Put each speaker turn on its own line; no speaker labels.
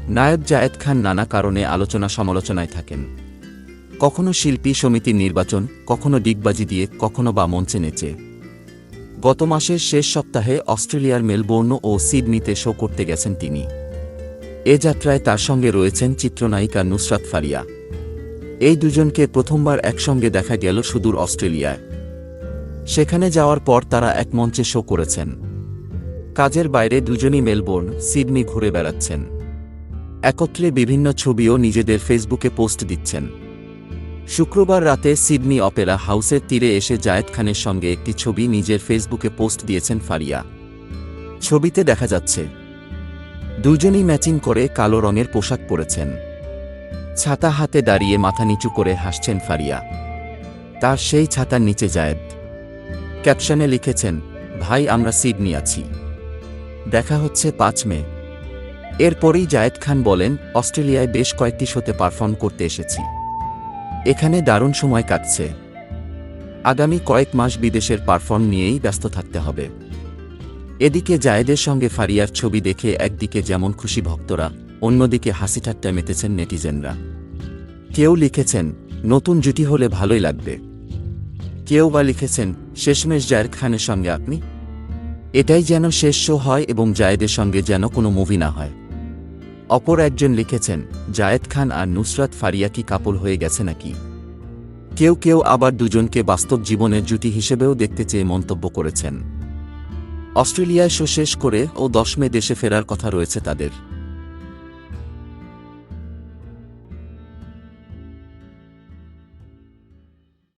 নায়ক জায়েদ খান নানা কারণে আলোচনা সমালোচনায় থাকেন। কখনো শিল্পী সমিতির নির্বাচন, কখনো ডিগবাজি দিয়ে, কখনো বা মঞ্চে নেচে। গত মাসের শেষ সপ্তাহে অস্ট্রেলিয়ার মেলবোর্ন ও সিডনিতে শো করতে গেছেন তিনি। এ যাত্রায় তার সঙ্গে রয়েছেন চিত্রনায়িকা নুসরাত ফারিয়া। এই দুজনকে প্রথমবার একসঙ্গে দেখা গেল সুদূর অস্ট্রেলিয়ায়। সেখানে যাওয়ার পর তারা এক মঞ্চে শো করেছেন। কাজের বাইরে দুজনই মেলবোর্ন, সিডনি ঘুরে বেড়াচ্ছেন। একত্রে বিভিন্ন ছবিও নিজেদের ফেসবুকে পোস্ট দিচ্ছেন। শুক্রবার রাতে সিডনি অপেরা হাউসের তীরে এসে জায়েদ খানের সঙ্গে একটি ছবি নিজের ফেসবুকে পোস্ট দিয়েছেন ফারিয়া। ছবিতে দেখা যাচ্ছে দুজনই ম্যাচিং করে কালো রঙের পোশাক পরেছেন। ছাতা হাতে দাঁড়িয়ে মাথা নিচু করে হাসছেন ফারিয়া। তার সেই ছাতার নিচে জায়েদ। ক্যাপশনে লিখেছেন, ভাই আমরা সিডনি আছি, দেখা হচ্ছে 5 মে। এরপরেই জায়েদ খান বলেন, অস্ট্রেলিয়ায় বেশ কয়েকটি শোতে পারফর্ম করতে এসেছি। এখানে দারুণ সময় কাটছে। আগামী কয়েক মাস বিদেশের পারফর্ম নিয়েই ব্যস্ত থাকতে হবে। এদিকে জায়েদের সঙ্গে ফারিয়ার ছবি দেখে একদিকে যেমন খুশি ভক্তরা, অন্যদিকে হাসিঠাট্টায় মেতেছেন নেটিজেনরা। কেউ লিখেছেন, নতুন জুটি হলে ভালোই লাগবে। কেউ বা লিখেছেন, শেষমেশ জায়েদ খানের সঙ্গে আপনি। এটাই যেন শেষ শো হয় এবং জায়েদের সঙ্গে যেন কোনো মুভি না হয়। অপর একজন লিখেছেন, জায়েদ খান আর নুসরাত ফারিয়া কি কাপল হয়ে গেছে নাকি। কেউ কেউ আবার দুজনকে বাস্তব জীবনের জুটি হিসেবেও দেখতে চেয়ে মন্তব্য করেছেন। অস্ট্রেলিয়ায় শো শেষ করে 10 মে দেশে ফেরার কথা রয়েছে তাদের।